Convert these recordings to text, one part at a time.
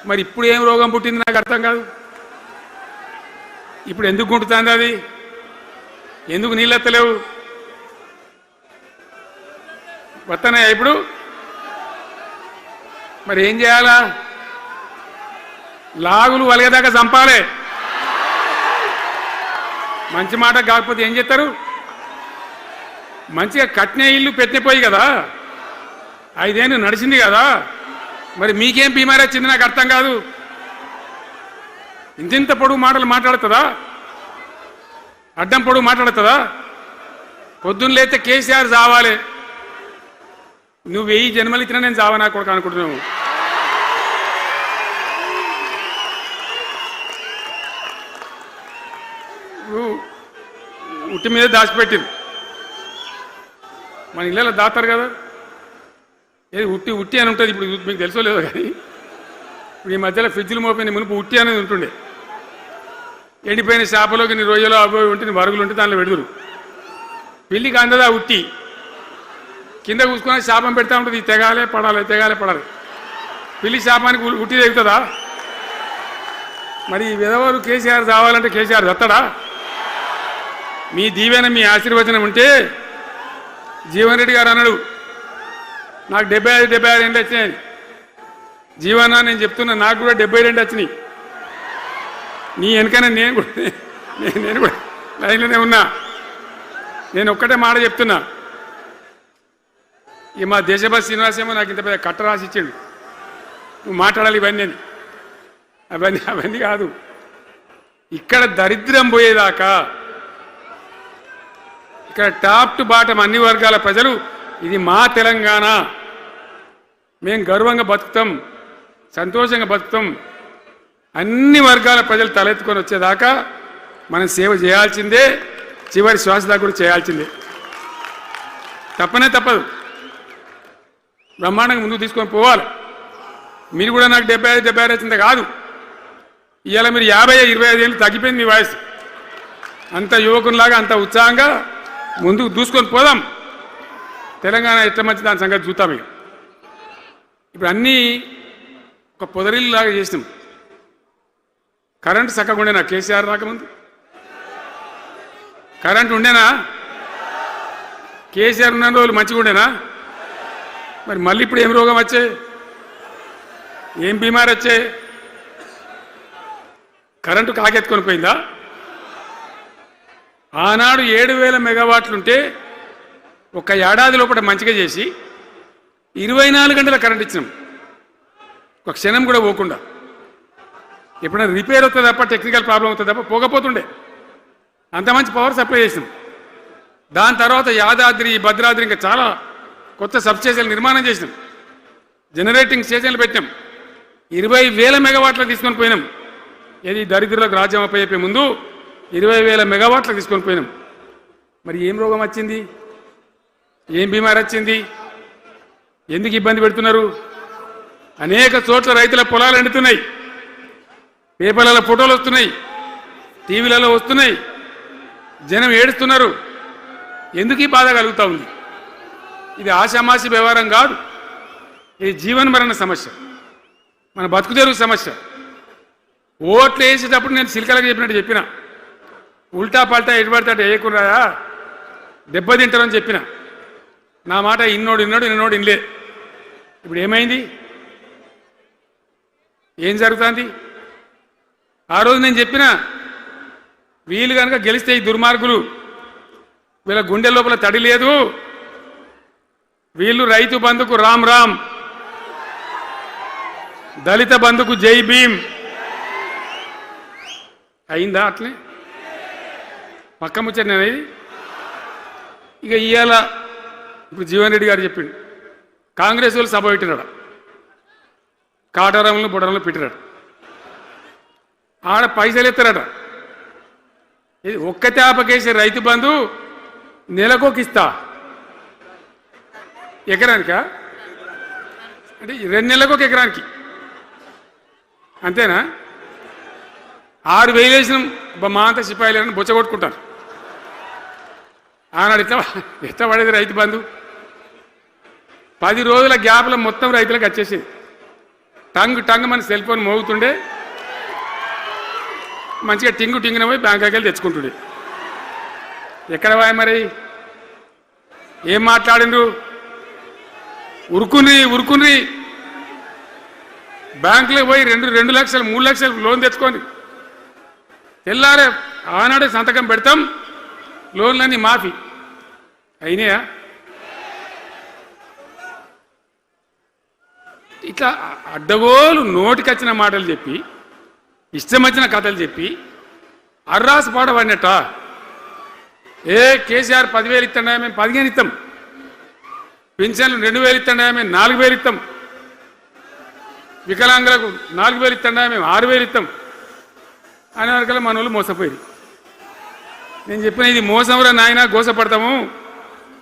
మరి ఇప్పుడు ఏం రోగం పుట్టింది నాకు అర్థం కాదు. ఇప్పుడు ఎందుకు గుంటుతుంది అది? ఎందుకు నీళ్ళెత్తలేవు? వస్తున్నాయా ఇప్పుడు? మరి ఏం చేయాలా? లాగులు వలిగేదాకా చంపాలి. మంచి మాట కాకపోతే ఏం చేస్తారు? మంచిగా కట్టిన ఇల్లు పెట్టిపోయి కదా, 5 ఏళ్ళు నడిచింది కదా, మరి మీకేం బీమారీ వచ్చింది నాకు అర్థం కాదు. ఇంత పొడుగు మాటలు మాట్లాడుతుందా? అడ్డం పొడుగు మాట్లాడుతుందా? పొద్దున్న లేతే కేసీఆర్ చావాలి, నువ్వు 1000 జన్మలు ఇచ్చినా నేను చావనా కొడుకు అనుకుంటున్నావు. ఉట్టి మీద దాచిపెట్టింది. మన ఇళ్ళలో దాతారు కదా, ఏది ఉట్టి ఉట్టి అని ఉంటుంది. ఇప్పుడు మీకు తెలుసో లేదో కానీ ఇప్పుడు ఈ మధ్యలో ఫ్రిడ్జ్లు మోపోయిన మునుపు ఉట్టి అనేది ఉంటుండే. ఎండిపోయిన చేపలోకి నీ రొయ్యలో అవి ఉంటుంది, వరుగులు ఉంటే దాంట్లో పెడుదురు. పిల్లికి అందదా ఉట్టి, కింద కూసుకొని శాపం పెడతా ఉంటుంది, తెగాలే పడాలి తెగాలే పడాలి. పిల్లి శాపానికి ఉట్టి తెగుతుందా? మరి విధవరు కేసీఆర్ చావాలంటే కేసీఆర్ చస్తాడా? మీ దీవెన మీ ఆశీర్వచనం ఉంటే జీవన్ రెడ్డి గారు అన్నాడు, నాకు 75 ఏళ్ళు వచ్చినాయి. జీవన నేను చెప్తున్నా, నాకు కూడా 72 వచ్చినాయి. నీ వెనకనే నేను కూడా లైన్లోనే ఉన్నా. నేను ఒక్కటే మాట చెప్తున్నా, ఈ మా దేశభక్తి శ్రీనివాసేమో నాకు ఇంత పెద్ద కట్ట రాసి ఇచ్చాడు, నువ్వు మాట్లాడాలి ఇవన్నీ అని. అవన్నీ కాదు, ఇక్కడ దరిద్రం పోయేదాకా, ఇక్కడ టాప్ టు బాటం అన్ని వర్గాల ప్రజలు ఇది మా తెలంగాణ, మేము గర్వంగా బతుకుతాం, సంతోషంగా బతుకుతాం, అన్ని వర్గాల ప్రజలు తలెత్తుకొని వచ్చేదాకా మనం సేవ చేయాల్సిందే, చివరి శ్వాస దాకా కూడా చేయాల్సిందే, తప్పనే తప్పదు. బ్రహ్మాండంగా ముందుకు తీసుకొని పోవాలి. మీరు కూడా నాకు 75 వచ్చింది కాదు, ఇవాళ మీరు 50-25 ఏళ్ళు తగ్గిపోయింది మీ వయసు. అంత యువకునిలాగా అంత ఉత్సాహంగా ముందుకు దూసుకొని పోదాం. తెలంగాణ ఎట్లా మంచి దాని సంగతి చూద్దాం. ఇక ఇప్పుడు అన్నీ ఒక పొదరిల్లాగా చేసినాం. కరెంటు చక్కగా ఉండేనా కేసీఆర్ రాకముందు? కరెంటు ఉండేనా? కేసీఆర్ ఉన్న రోజులు మంచిగా ఉండేనా? మరి మళ్ళీ ఇప్పుడు ఏం రోగం వచ్చే, ఏం బీమారి వచ్చే? కరెంటు కాకెత్తుకొని పోయిందా? ఆనాడు 7000 మెగావాట్లుంటే ఒక ఏడాది లోపల మంచిగా చేసి 24 గంటల కరెంట్ ఇచ్చినాం, ఒక క్షణం కూడా పోకుండా. ఎప్పుడైనా రిపేర్ అవుతుంది తప్ప, టెక్నికల్ ప్రాబ్లం అవుతుంది తప్ప పోకపోతుండే. అంత మంచి పవర్ సప్లై చేసినాం. దాని తర్వాత యాదాద్రి, భద్రాద్రి ఇంకా చాలా కొత్త సబ్స్టేషన్లు నిర్మాణం చేసినాం, జనరేటింగ్ స్టేషన్లు పెట్టినాం, 20,000 మెగావాట్లు తీసుకొని పోయినాం. ఏది దరిద్రులకు రాజ్యం అప్పయ్యే ముందు 20,000 మెగావాట్లు తీసుకొని పోయినాం. మరి ఏం రోగం వచ్చింది? ఏం బీమారి వచ్చింది? ఎందుకు ఇబ్బంది పెడుతున్నారు? అనేక చోట్ల రైతుల పొలాలు ఎండుతున్నాయి, పేపర్లలో ఫోటోలు వస్తున్నాయి, టీవీలలో వస్తున్నాయి, జనం ఏడుస్తున్నారు. ఎందుకు ఈ బాధ కలుగుతూ ఉంది? ఇది ఆషామాషి వ్యవహారం కాదు, ఇది జీవనమరణ సమస్య, మన బతుకు తెరువు సమస్య. ఓట్లు వేసేటప్పుడు నేను సిల్కలకు చెప్పినట్టు చెప్పిన, ఉల్టా పల్టా ఎటు పడతాడు వేయకున్నాయా, దెబ్బతింటారని చెప్పిన. నా మాట ఇన్నోడు ఇన్నలే. ఇప్పుడు ఏమైంది? ఏం జరుగుతుంది? ఆ రోజు నేను చెప్పిన, వీళ్ళు కనుక గెలిస్తే ఈ దుర్మార్గులు, వీళ్ళ గుండె లోపల తడి లేదు, వీళ్ళు రైతు బంధుకు రామ్ రామ్, దళిత బంధుకు జై భీమ్. అయిందా? అట్లే పక్క ముచ్చట నేను ఇది. ఇక ఇవాళ ఇప్పుడు జీవన్ రెడ్డి గారు చెప్పిండు, కాంగ్రెస్ వాళ్ళు సభ పెట్టినాడు, కాటారంలో బుడరంలో పెట్టినాడు, ఆడ పైసలు ఎత్తారట. ఇది ఒక్క తేపకేసి రైతు బంధు నెలకొకిస్తా, ఎకరానికా అంటే 2 నెలలకు ఒక ఎకరానికి అంతేనా? 6,000 వేసినాం. మా అంతా సిపాయిలను బొచ్చగొట్టుకుంటారు. ఆనాడు ఎట్లా పడేది రైతు బంధు? 10 రోజుల గ్యాప్లో మొత్తం రైతులకు వచ్చేసేది. టంగ్ మన సెల్ ఫోన్ మోగుతుండే మంచిగా టింగున పోయి బ్యాంకాకి వెళ్ళి తెచ్చుకుంటుండే. ఎక్కడ పోయి మరి ఏం మాట్లాడిండ్రు? ఉరుకుని బ్యాంకులో పోయి 2 లక్షలు 3 లక్షలు లోన్ తెచ్చుకొని తెల్లారే ఆనాడే సంతకం పెడతాం, లోన్లన్నీ మాఫీ అయినాయా? ఇట్లా అడ్డగోలు నోటికొచ్చిన మాటలు చెప్పి ఇష్టం వచ్చిన కథలు చెప్పి అర్రాసు పాట పడినట్ట. కేసీఆర్ 10,000 ఇస్తాడా, మేము 15 ఇస్తాం. పెన్షన్లు 2,000 ఇస్తాడా, మేము 4,000 ఇస్తాం. వికలాంగులకు 4,000 ఇస్తాడా, మేము 6,000 ఇస్తాం అనే వరకల్లా మన వాళ్ళు మోసపోయి. నేను చెప్పిన ఇది మోసంరా నాయన, గోసపడతాము,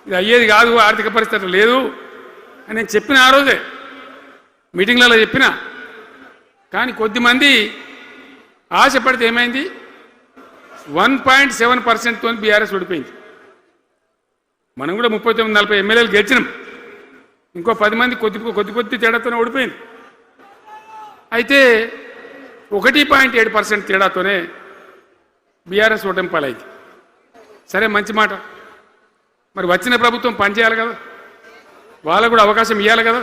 ఇది అయ్యేది కాదు, ఆర్థిక పరిస్థితి లేదు అని నేను చెప్పిన ఆ రోజే మీటింగ్లలో చెప్పిన. కానీ కొద్దిమంది ఆశపడితే ఏమైంది? 1.7%తో బీఆర్ఎస్ ఓడిపోయింది. మనం కూడా 39-40 ఎమ్మెల్యేలు గెలిచినాం. ఇంకో 10 మంది కొద్ది తేడాతోనే ఓడిపోయింది. అయితే 1.7% తేడాతోనే బీఆర్ఎస్ ఓటమి పాలైంది. సరే, మంచి మాట. మరి వచ్చిన ప్రభుత్వం పనిచేయాలి కదా, వాళ్ళకు కూడా అవకాశం ఇవ్వాలి కదా.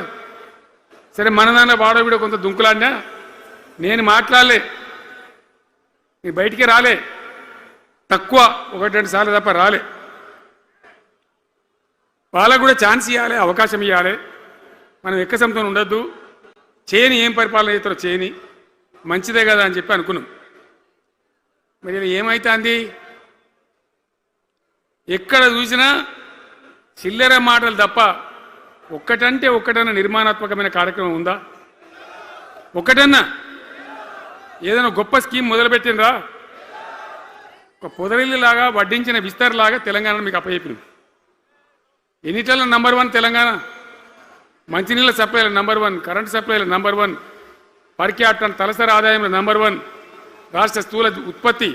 సరే, మన నాన్న వాడో వీడో కొంత దుంకులాడినా నేను మాట్లాడలే, నీ బయటికి రాలే, తక్కువ 1-2 సార్లు తప్ప రాలే. వాళ్ళకు కూడా ఛాన్స్ ఇవ్వాలి, అవకాశం ఇవ్వాలి. మనం ఎక్కసంతో ఉండొద్దు, చేయని ఏం పరిపాలన చేస్తారో చేయని, మంచిదే కదా అని చెప్పి అనుకున్నాం. మరి ఏమైతుంది? ఎక్కడ చూసినా చిల్లర మాటలు తప్ప ఒక్కటంటే ఒక్కటన్నా నిర్మాణాత్మకమైన కార్యక్రమం ఉందా? ఒక్కటన్నా ఏదైనా గొప్ప స్కీమ్ మొదలుపెట్టినరా? ఒక పొదరిల్లులాగా వడ్డించిన విస్తరలాగా తెలంగాణ మీకు అప్పచెప్పింది. ఎన్నిటల నంబర్ 1 తెలంగాణ. మంచినీళ్ళ సప్లైల నంబర్ 1, కరెంటు సప్లైల నంబర్ 1, పర్ క్యాపిటల్ తలసరి ఆదాయంలో నంబర్ 1, రాష్ట్ర స్థూల ఉత్పత్తి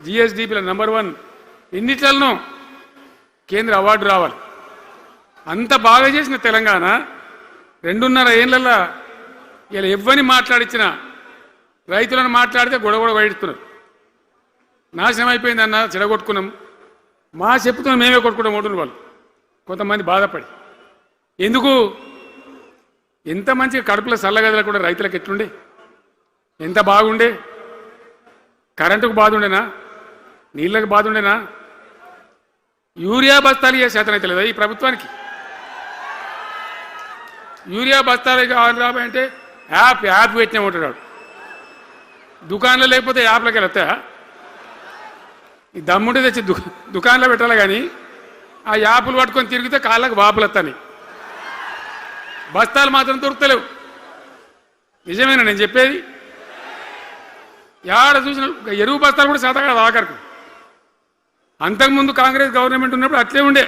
జిఎస్డిపిల నంబర్ 1. ఎన్నిట్లలో కేంద్ర అవార్డు రావాలి. అంత బాగా చేసిన తెలంగాణ 2.5 ఏళ్లలో ఇలా ఎవ్వని మాట్లాడించిన రైతులను మాట్లాడితే గొడవ వైడుతున్నారు. నాశనం అయిపోయిందన్న, చెడగొట్టుకున్నాం, మా చెప్పుతో మేమే కొట్టుకుంటాం ఓటున్న వాళ్ళు కొంతమంది బాధపడి. ఎందుకు? ఎంత మంచిగా కడుపులో చల్లగదలు కూడా రైతులకు ఎట్లుండే, ఎంత బాగుండే. కరెంటుకు బాధ ఉండేనా, నీళ్ళకు బాధ ఉండేనా? యూరియా బస్తాలు ఇయ్యే శాతం అయితే లేదా ఈ ప్రభుత్వానికి? యూరియా బస్తాలు కావాలి అంటే యాప్ పెట్టినా ఉంటాడు. దుకాణంలో లేకపోతే యాప్లోకి వెళ్తా ఈ దమ్ముంటే తెచ్చి దుకాణంలో పెట్టాలి. కానీ ఆ యాప్లు పట్టుకొని తిరిగితే కాళ్ళకు వాపులు వస్తాయి, బస్తాలు మాత్రం దొరుకుతలేవు. నిజమేనా నేను చెప్పేది? యాడ చూసిన ఎరువు బస్తాలు కూడా శాత కాదు ఆఖరికి. అంతకుముందు కాంగ్రెస్ గవర్నమెంట్ ఉన్నప్పుడు అట్లే ఉండే,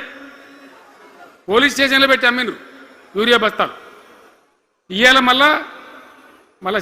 పోలీస్ స్టేషన్లో పెట్టి అమ్మిండ్రు యూరియా బస్తాలు. ఇవాళ మళ్ళా